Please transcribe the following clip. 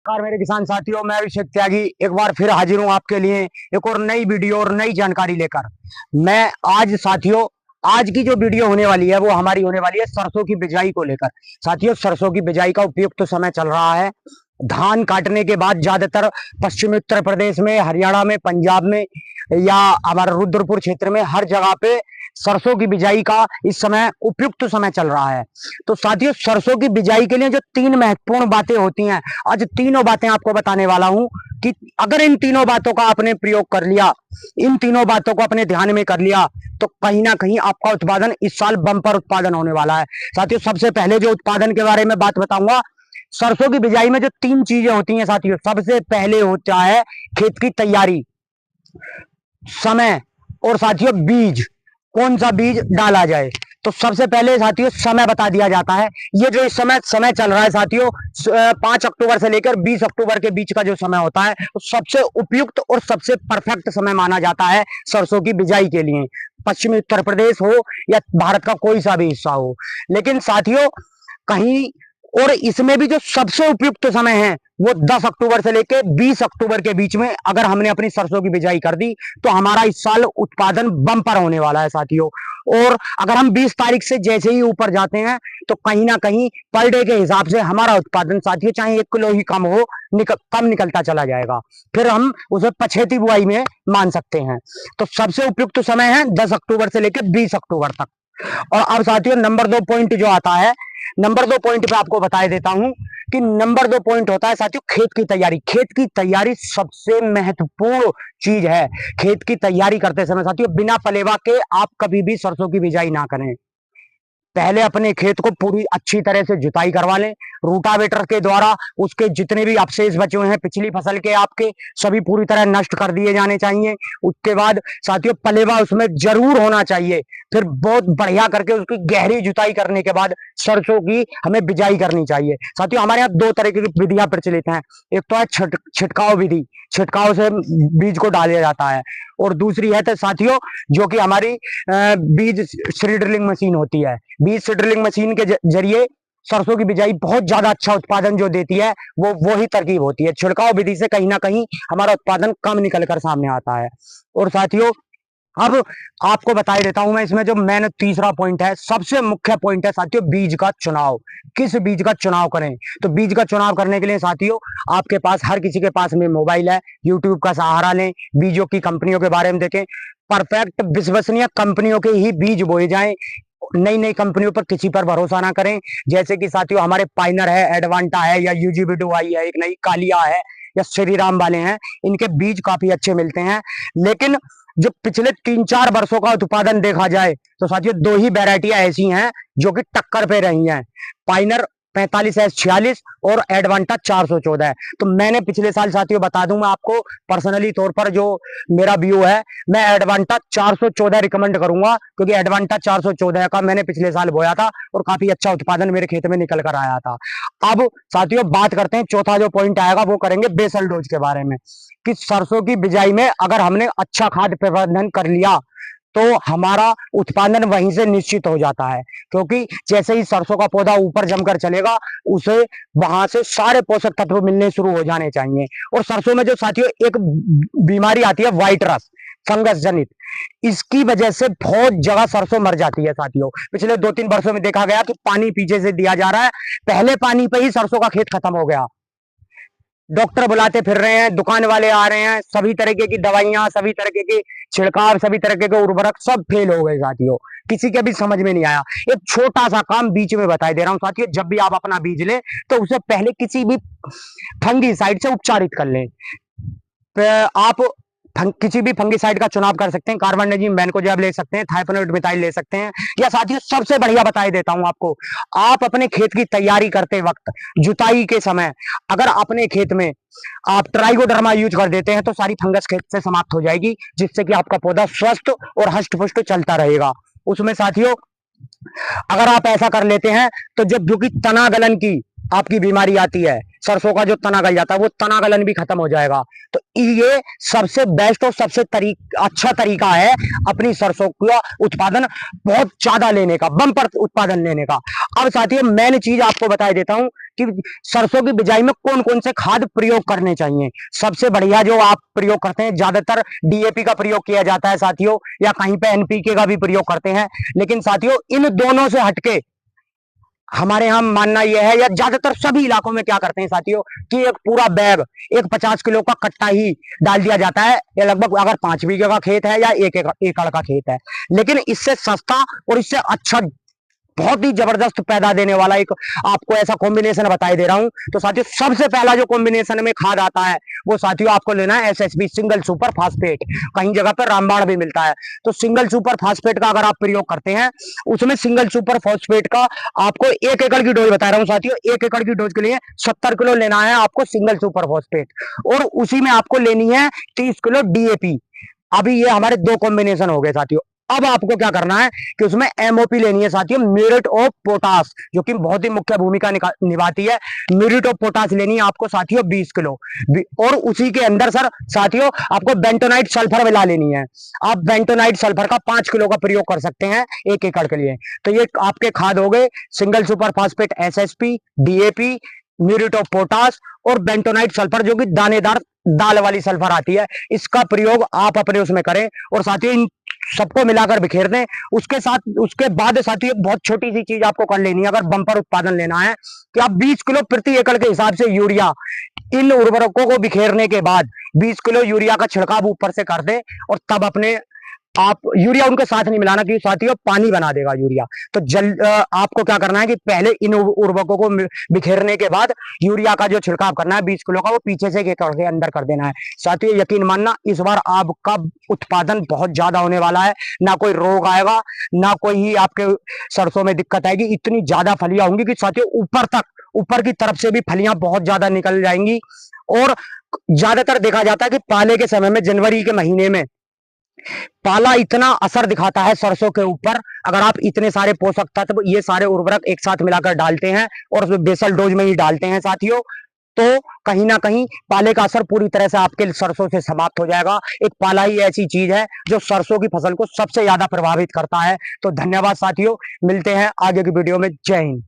नमस्कार मेरे किसान साथियों, मैं अभिषेक त्यागी एक बार फिर हाजिर हूं आपके लिए एक और नई वीडियो और नई जानकारी लेकर। मैं आज साथियों, आज की जो वीडियो होने वाली है वो हमारी होने वाली है सरसों की बिजाई को लेकर। साथियों, सरसों की बिजाई का उपयुक्त समय चल रहा है। धान काटने के बाद ज्यादातर पश्चिमी उत्तर प्रदेश में, हरियाणा में, पंजाब में या हमारा रुद्रपुर क्षेत्र में हर जगह पे सरसों की बिजाई का इस समय उपयुक्त समय चल रहा है। तो साथियों, सरसों की बिजाई के लिए जो तीन महत्वपूर्ण बातें होती हैं, आज तीनों बातें आपको बताने वाला हूं कि अगर इन तीनों बातों का आपने प्रयोग कर लिया, इन तीनों बातों को अपने ध्यान में कर लिया, तो कहीं ना कहीं आपका उत्पादन इस साल बम्पर उत्पादन होने वाला है। साथियों, सबसे पहले जो उत्पादन के बारे में बात बताऊंगा, सरसों की बिजाई में जो तीन चीजें होती हैं साथियों, सबसे पहले होता है खेत की तैयारी, समय और साथियों बीज, कौन सा बीज डाला जाए। तो सबसे पहले साथियों समय बता दिया जाता है। ये जो इस समय चल रहा है साथियों, 5 अक्टूबर से लेकर 20 अक्टूबर के बीच का जो समय होता है, तो सबसे उपयुक्त और सबसे परफेक्ट समय माना जाता है सरसों की बिजाई के लिए, पश्चिमी उत्तर प्रदेश हो या भारत का कोई सा भी हिस्सा हो। लेकिन साथियों, कहीं और इसमें भी जो सबसे उपयुक्त समय है वो 10 अक्टूबर से लेकर 20 अक्टूबर के बीच में अगर हमने अपनी सरसों की बिजाई कर दी तो हमारा इस साल उत्पादन बम्पर होने वाला है साथियों। और अगर हम 20 तारीख से जैसे ही ऊपर जाते हैं तो कहीं ना कहीं पर डे के हिसाब से हमारा उत्पादन साथियों चाहे 1 किलो ही कम हो, कम निकलता चला जाएगा, फिर हम उसे पछेती बुआई में मान सकते हैं। तो सबसे उपयुक्त समय है 10 अक्टूबर से लेकर 20 अक्टूबर तक। और अब साथियों नंबर 2 पॉइंट जो आता है, नंबर 2 पॉइंट पे आपको बता देता हूं कि नंबर 2 पॉइंट होता है साथियों खेत की तैयारी। खेत की तैयारी सबसे महत्वपूर्ण चीज है। खेत की तैयारी करते समय साथियों बिना पलेवा के आप कभी भी सरसों की बिजाई ना करें। पहले अपने खेत को पूरी अच्छी तरह से जुताई करवा लें रूटावेटर के द्वारा। उसके जितने भी अवशेष बचे हुए हैं पिछली फसल के, आपके सभी पूरी तरह नष्ट कर दिए जाने चाहिए। उसके बाद साथियों पलेवा उसमें जरूर होना चाहिए। फिर बहुत बढ़िया करके उसकी गहरी जुताई करने के बाद सरसों की हमें बिजाई करनी चाहिए। साथियों, हमारे यहाँ 2 तरह की विधियां प्रचलित हैं। एक तो है छिटकाव विधि, छिटकाव से बीज को डाला जाता है, और दूसरी है तो साथियों जो कि हमारी बीज सीड्रिलिंग मशीन होती है। बीज सीड्रिलिंग मशीन के जरिए सरसों की बिजाई बहुत ज्यादा अच्छा उत्पादन जो देती है वो ही तरकीब होती है। छिड़काव विधि से कहीं ना कहीं हमारा उत्पादन कम निकल कर सामने आता है। और साथियों अब आपको बता देता हूं मैं, इसमें जो मैंने तीसरा पॉइंट है, सबसे मुख्य पॉइंट है साथियों बीज का चुनाव। किस बीज का चुनाव करें? तो बीज का चुनाव करने के लिए साथियों आपके पास, हर किसी के पास में मोबाइल है, यूट्यूब का सहारा लें, बीजों की कंपनियों के बारे में देखें, परफेक्ट विश्वसनीय कंपनियों के ही बीज बोए जाएं। नई नई कंपनियों पर किसी पर भरोसा ना करें। जैसे कि साथियों हमारे पाइनर है, एडवांटा है, या यूजीबीडू आई है, एक नई कालिया है, या श्री राम वाले हैं, इनके बीज काफी अच्छे मिलते हैं। लेकिन जो पिछले 3-4 वर्षों का उत्पादन देखा जाए तो साथियों 2 ही वैरायटियां ऐसी हैं जो कि टक्कर पे रही हैं, पाइनर 45S46 और एडवांटा 414 है। तो मैंने पिछले साल साथियों बता दूं मैं आपको पर्सनली तौर पर, जो मेरा व्यू है, मैं एडवांटा 414 रिकमेंड करूंगा, क्योंकि एडवांटा 414 का मैंने पिछले साल बोया था और काफी अच्छा उत्पादन मेरे खेत में निकल कर आया था। अब साथियों बात करते हैं, चौथा जो पॉइंट आएगा वो करेंगे बेसल डोज के बारे में, कि सरसों की बिजाई में अगर हमने अच्छा खाद प्रबंधन कर लिया तो हमारा उत्पादन वहीं से निश्चित हो जाता है। क्योंकि जैसे ही सरसों का पौधा ऊपर जमकर चलेगा उसे वहां से सारे पोषक तत्व मिलने शुरू हो जाने चाहिए। और सरसों में जो साथियों एक बीमारी आती है व्हाइट रस्ट, फंगस जनित, इसकी वजह से बहुत जगह सरसों मर जाती है साथियों। पिछले 2-3 वर्षों में देखा गया कि पानी पीछे से दिया जा रहा है, पहले पानी पे ही सरसों का खेत खत्म हो गया। डॉक्टर बुलाते फिर रहे हैं, दुकान वाले आ रहे हैं, सभी तरीके की दवाइयां, सभी तरीके के छिड़काव, सभी तरीके के उर्वरक सब फेल हो गए साथियों, किसी के भी समझ में नहीं आया। एक छोटा सा काम बीच में बता दे रहा हूं साथियों, जब भी आप अपना बीज लें तो उसे पहले किसी भी फंगीसाइड से उपचारित कर लें। आप किसी भी फंगीसाइड का चुनाव कर सकते हैं, कार्बेंडाजिम मैनकोजेब ले सकते हैं, थाइफेनोइड मिथाइल ले सकते हैं, या साथियों सबसे बढ़िया बता देता हूं आपको, आप अपने खेत की तैयारी करते वक्त जुताई के समय अगर अपने खेत में आप ट्राइकोडर्मा यूज कर देते हैं तो सारी फंगस खेत से समाप्त हो जाएगी, जिससे कि आपका पौधा स्वस्थ और हष्ट पुष्ट चलता रहेगा। उसमें साथियों अगर आप ऐसा कर लेते हैं तो जब जो कि तना गलन की आपकी बीमारी आती है, सरसों का जो तना गल जाता है वो तना गलन भी खत्म हो जाएगा। तो ये सबसे बेस्ट और सबसे अच्छा तरीका है अपनी सरसों का उत्पादन बहुत ज्यादा लेने का, बम्पर उत्पादन लेने का। अब साथियों मेन चीज आपको बता देता हूं कि सरसों की बिजाई में कौन कौन से खाद प्रयोग करने चाहिए। सबसे बढ़िया जो आप प्रयोग करते हैं, ज्यादातर डीएपी का प्रयोग किया जाता है साथियों, या कहीं पे एनपीके का भी प्रयोग करते हैं। लेकिन साथियों इन दोनों से हटके हमारे यहाँ मानना यह है, या ज्यादातर सभी इलाकों में क्या करते हैं साथियों, कि एक पूरा बैग, एक 50 किलो का कट्टा ही डाल दिया जाता है। या लगभग अगर 5 बीघे का खेत है या एक एकड़ का खेत है, लेकिन इससे सस्ता और इससे अच्छा, बहुत ही जबरदस्त पैदा देने वाला एक आपको ऐसा कॉम्बिनेशन बता दे रहा हूं। तो साथियों सबसे पहला जो कॉम्बिनेशन में खाद आता है वो साथियों आपको लेना है एसएसपी, सिंगल सुपर फास्फेट। कहीं जगह पर रामबाण भी मिलता है। तो सिंगल सुपर फास्फेट का अगर आप प्रयोग करते हैं, उसमें सिंगल सुपर फास्फेट का आपको 1 एकड़ की डोज बता रहा हूं साथियों, 1 एकड़ की डोज के लिए 70 किलो लेना है आपको सिंगल सुपर फास्फेट, और उसी में आपको लेनी है 30 किलो डीएपी। अभी ये हमारे 2 कॉम्बिनेशन हो गए साथियों। अब आपको क्या करना है कि उसमें एमओपी लेनी है साथियों, म्यूरेट ऑफ पोटास, जो कि बहुत ही मुख्य भूमिका निभाती है। म्यूरेट ऑफ पोटास लेनी है आपको साथियों 20 किलो, और उसी के अंदर सर साथियों आपको बेंटोनाइट सल्फर मिला लेनी है। आप बेंटोनाइट सल्फर का 5 किलो का प्रयोग कर सकते हैं 1 एकड़ के लिए। तो ये आपके खाद हो गए single super phosphate, SSP, DAP, muriate of potash और बेंटोनाइट सल्फर, जो कि दानेदार दाल वाली सल्फर आती है। इसका प्रयोग आप अपने उसमें करें और साथियों इन सबको मिलाकर बिखेर दें। उसके बाद साथियों एक बहुत छोटी सी चीज आपको कर लेनी है अगर बम्पर उत्पादन लेना है, कि आप 20 किलो प्रति एकड़ के हिसाब से यूरिया, इन उर्वरकों को बिखेरने के बाद 20 किलो यूरिया का छिड़काव ऊपर से कर दें, और तब अपने आप यूरिया उनके साथ नहीं मिलाना, क्योंकि साथियों पानी बना देगा यूरिया। तो आपको क्या करना है कि पहले इन उर्वरकों को बिखेरने के बाद यूरिया का जो छिड़काव करना है 20 किलो का, वो पीछे से के अंदर कर देना है। साथियों यकीन मानना इस बार आपका उत्पादन बहुत ज्यादा होने वाला है। ना कोई रोग आएगा, ना कोई ही आपके सरसों में दिक्कत आएगी। इतनी ज्यादा फलियां होंगी कि साथियों ऊपर की तरफ से भी फलियां बहुत ज्यादा निकल जाएंगी। और ज्यादातर देखा जाता है कि पाले के समय में, जनवरी के महीने में पाला इतना असर दिखाता है सरसों के ऊपर। अगर आप इतने सारे पोषक तत्व, ये सारे उर्वरक एक साथ मिलाकर डालते हैं और उसमें बेसल डोज में ही डालते हैं साथियों, तो कहीं ना कहीं पाले का असर पूरी तरह से आपके सरसों से समाप्त हो जाएगा। एक पाला ही ऐसी चीज है जो सरसों की फसल को सबसे ज्यादा प्रभावित करता है। तो धन्यवाद साथियों, मिलते हैं आगे की वीडियो में। जय हिंद।